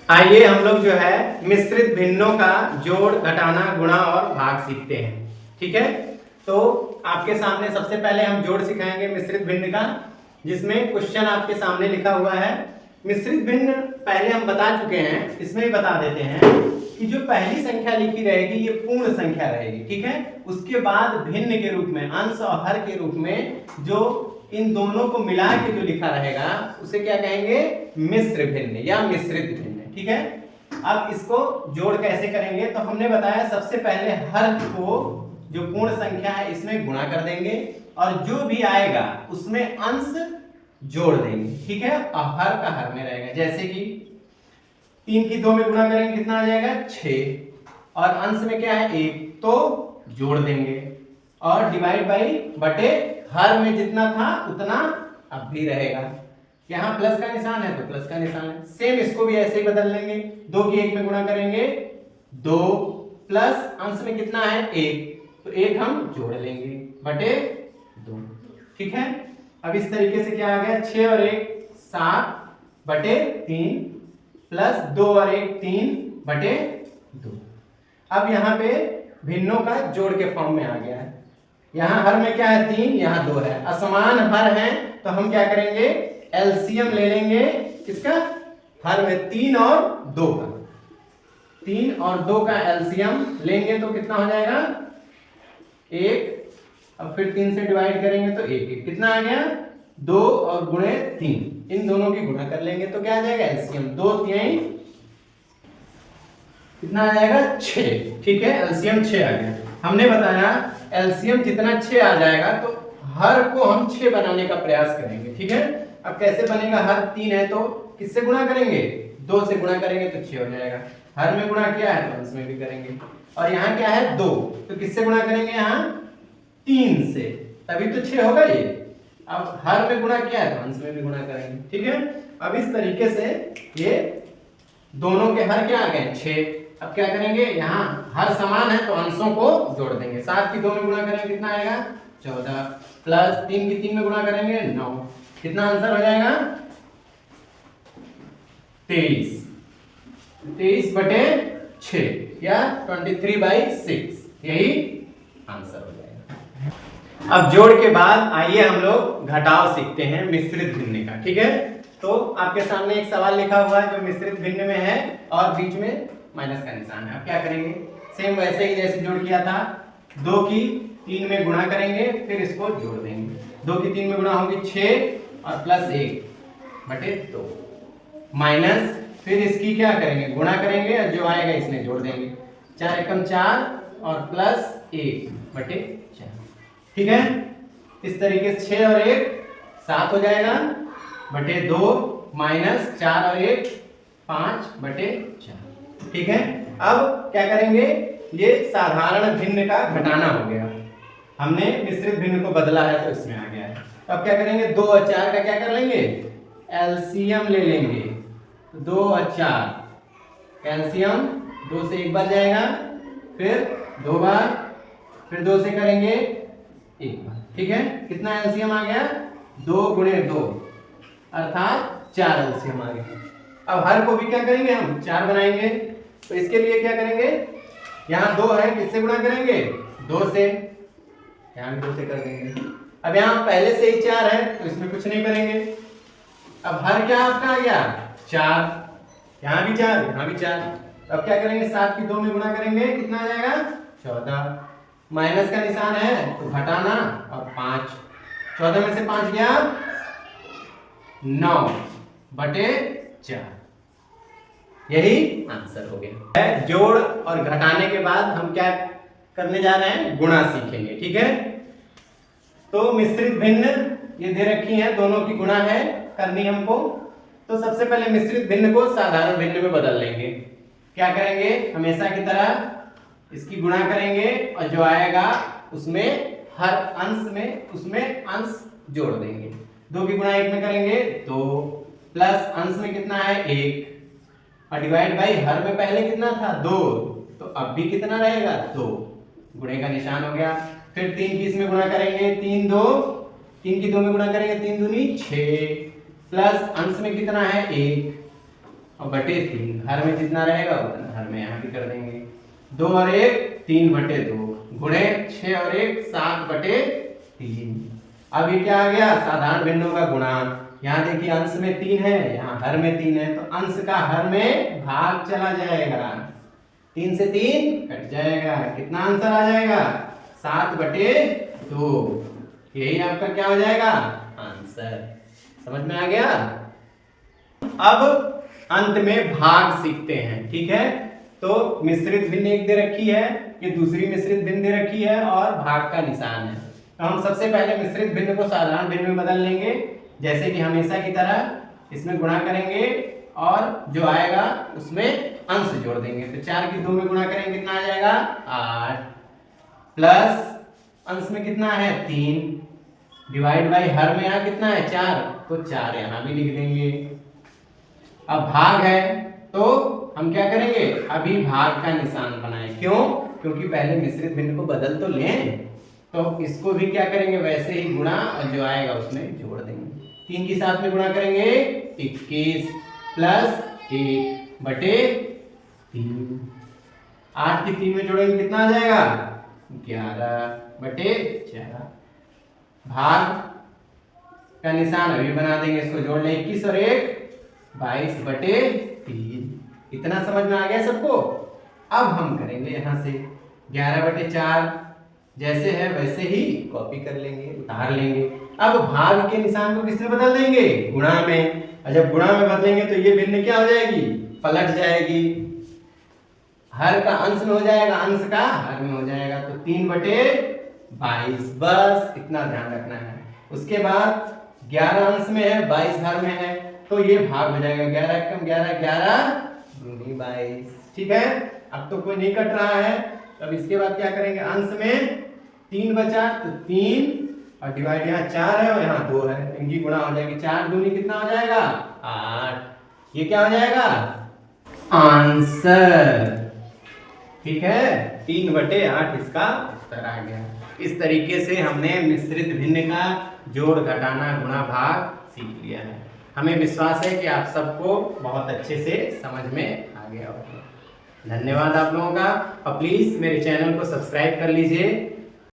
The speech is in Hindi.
आइए हम लोग जो है मिश्रित भिन्नों का जोड़, घटाना, गुणा और भाग सीखते हैं। ठीक है, तो आपके सामने सबसे पहले हम जोड़ सिखाएंगे मिश्रित भिन्न का, जिसमें क्वेश्चन आपके सामने लिखा हुआ है। मिश्रित भिन्न पहले हम बता चुके हैं, इसमें भी बता देते हैं कि जो पहली संख्या लिखी रहेगी ये पूर्ण संख्या रहेगी। ठीक है, उसके बाद भिन्न के रूप में, अंश और हर के रूप में जो इन दोनों को मिला के जो लिखा रहेगा उसे क्या कहेंगे? मिश्र भिन्न या मिश्रित भिन्न। ठीक है, अब इसको जोड़ कैसे करेंगे? तो हमने बताया सबसे पहले हर को, जो पूर्ण संख्या है, इसमें गुणा कर देंगे और जो भी आएगा उसमें अंश जोड़ देंगे। ठीक है, अब हर का हर में रहेगा, जैसे कि 3 की 2 में गुणा करेंगे कितना आ जाएगा? 6, और अंश में क्या है? 1, तो जोड़ देंगे और डिवाइड बाई बटे हर में जितना था उतना अब भी रहेगा। यहाँ प्लस का निशान है तो प्लस का निशान है, सेम इसको भी ऐसे ही बदल लेंगे। 2 की 1 में गुणा करेंगे 2, प्लस अंश में कितना है? 1, तो 1 हम जोड़ लेंगे बटे 2। ठीक है, अब इस तरीके से क्या आ गया? 6 और 1 7 बटे 3, प्लस 2 और 1 3 बटे 2। अब यहाँ पे भिन्नों का जोड़ के फॉर्म में आ गया है। यहाँ हर में क्या है? 3, यहाँ 2 है, असमान हर है तो हम क्या करेंगे? एलसीएम ले लेंगे किसका? हर में 3 और 2 का। 3 और 2 का एलसीएम लेंगे तो कितना हो जाएगा? 1, अब फिर 3 से डिवाइड करेंगे तो 1, कितना आ गया? 2 और गुणे 3, इन दोनों की गुणा कर लेंगे तो क्या आ जाएगा? एलसीएम 2 3 कितना आ जाएगा? 6। ठीक है, एलसीएम 6 आ गया। हमने बताया एलसीएम जितना 6 आ जाएगा तो हर को हम 6 बनाने का प्रयास करेंगे। ठीक है, अब कैसे बनेगा? हर 3 है तो किससे गुणा करेंगे? 2 से गुणा करेंगे तो 6 हो जाएगा। हर में गुणा किया है तो अंश में भी करेंगे, और यहाँ क्या है? 2, तो किससे गुणा करेंगे? यहाँ 3 से, तभी तो 6 होगा ये। अब हर में गुणा किया है तो अंश में भी गुणा करेंगे। ठीक है, अब इस तरीके से ये दोनों के हर क्या आ गए? 6। अब क्या करेंगे? यहाँ हर समान है तो अंशों को जोड़ देंगे। 7 की 2 में गुणा करेंगे कितना आएगा? 14, प्लस 3 की 3 में गुणा करेंगे 9, कितना आंसर हो जाएगा? 23 बटे 6 या 23/6, यही आंसर हो जाएगा। अब जोड़ के बाद आइए हम लोग घटाव सीखते हैं मिश्रित भिन्न का। ठीक है, तो आपके सामने एक सवाल लिखा हुआ है जो मिश्रित भिन्न में है और बीच में माइनस का निशान है। अब क्या करेंगे? सेम वैसे ही जैसे जोड़ किया था, 2 की 3 में गुणा करेंगे फिर इसको जोड़ देंगे। 2 की 3 में गुणा होगी 6 और प्लस 1 बटे 2, माइनस फिर इसकी क्या करेंगे? गुणा करेंगे और जो आएगा इसमें जोड़ देंगे। 4 एकम 4 और प्लस 1 बटे 4। ठीक है, इस तरीके से 6 और 1 7 हो जाएगा बटे 2, माइनस 4 और 1 5 बटे 4। ठीक है, अब क्या करेंगे? ये साधारण भिन्न का घटाना हो गया, हमने मिश्रित भिन्न को बदला है तो इसमें आ गया है। तो अब क्या करेंगे? 2 और 4 का क्या कर लेंगे? एलसीएम ले लेंगे। 2 और 4 एलसीएम 2 से एक बार जाएगा, फिर 2 बार, फिर 2 से करेंगे 1 बार। ठीक है, कितना एलसीएम आ गया? 2 गुणे 2 अर्थात 4 एलसीएम आ गया। अब हर को भी क्या करेंगे? हम 4 बनाएंगे, तो इसके लिए क्या करेंगे? यहाँ 2 है, किससे गुणा करेंगे? 2 से, यहाँ भी 2 से कर देंगे। अब यहाँ पहले से ही 4 है तो इसमें कुछ नहीं करेंगे। अब हर क्या आपका आ गया? 4, यहाँ भी 4, यहाँ भी 4। अब क्या करेंगे? 7 की 2 में गुणा करेंगे कितना आ जाएगा? 14, माइनस का निशान है तो घटाना और 5, 14 में से 5 गया 9 बटे 4, यही आंसर हो गया। जोड़ और घटाने के बाद हम क्या करने जा रहे हैं? गुणा सीखेंगे। ठीक है, तो मिश्रित भिन्न ये दे रखी है, दोनों की गुणा है करनी हमको। तो सबसे पहले मिश्रित भिन्न को साधारण भिन्न में बदल लेंगे। क्या करेंगे? हमेशा की तरह इसकी गुणा करेंगे और जो आएगा उसमें हर अंश में उसमें अंश जोड़ देंगे। 2 की गुणा 1 में करेंगे 2, प्लस अंश में कितना है? 1, और डिवाइड बाई हर में पहले कितना था? 2, तो अब भी कितना रहेगा? 2, गुणे का निशान हो गया। फिर 3 की इसमें गुणा करेंगे 3 की 2 में गुणा करेंगे 3 दूनी 6, प्लस अंश में कितना है? 1, और बटे 3, हर में जितना रहेगा उतना हर में यहाँ भी कर देंगे। 2 और 1 3 बटे 2 गुणे 6 और 1 7 बटे 3। अब ये क्या आ गया, साधारण भिन्नों का गुणा। यहाँ देखिए अंश में 3 है, यहाँ हर में 3 है, तो अंश का हर में भाग चला जाएगा, 3 से 3 कट जाएगा, कितना आंसर आ जाएगा 7 बटे 2। यही आपका क्या हो जाएगा आंसर। समझ में आ गया। अब अंत में भाग सीखते हैं, ठीक है। तो मिश्रित भिन्न एक दे रखी है, ये दूसरी मिश्रित भिन्न दे रखी है और भाग का निशान है। तो हम सबसे पहले मिश्रित भिन्न को साधारण भिन्न में बदल लेंगे, जैसे कि हमेशा की तरह इसमें गुणा करेंगे और जो आएगा उसमें अंश जोड़ देंगे। तो 4 की 2 में गुणा करेंगे, कितना आ जाएगा 8, प्लस अंश में कितना है 3, डिवाइड बाई हर में यहाँ कितना है 4, तो 4 यहाँ भी लिख देंगे। अब भाग है तो हम क्या करेंगे, अभी भाग का निशान बनाएं। क्यों? क्योंकि पहले मिश्रित भिन्न को बदल तो लें, तो इसको भी क्या करेंगे वैसे ही गुणा और जो आएगा उसमें जोड़ देंगे। 3 की 7 में गुणा करेंगे 21 प्लस 1 बटे 3। 8 की 3 में जोड़ेंगे, कितना आ जाएगा 11 बटे 4। भाग का निशान अभी बना देंगे, इसको जोड़ लें 21 और 1 22 बटे 3। इतना समझ में आ गया सबको। अब हम करेंगे यहाँ से 11 बटे 4 जैसे है वैसे ही कॉपी कर लेंगे, उतार लेंगे। अब भाग के निशान को किसमें बदल देंगे, गुणा में। और जब गुणा में बदलेंगे तो ये भिन्न क्या हो जाएगी, पलट जाएगी, हर का अंश में हो जाएगा, अंश का हर में हो जाएगा। तो 3 बटे 22, बस इतना ध्यान रखना है। उसके बाद 11 अंश में है 22 हर में है, तो ये भाग हो जाएगा 11 कम 11 11 दूनी 22। ठीक है, अब तो कोई नहीं कट रहा है। अब इसके बाद क्या करेंगे, अंश में 3 बचा तो 3 और डिवाइड यहाँ 4 है और यहाँ 2 है, इनकी गुणा हो जाएगी। 4 दूनी कितना हो जाएगा 8। ये क्या हो जाएगा आंसर। ठीक है, 3 बटे 8 इसका उत्तर आ गया। इस तरीके से हमने मिश्रित भिन्न का जोड़ घटाना गुणा भाग सीख लिया है। हमें विश्वास है कि आप सबको बहुत अच्छे से समझ में आ गया होगा। धन्यवाद आप लोगों का, और प्लीज़ मेरे चैनल को सब्सक्राइब कर लीजिए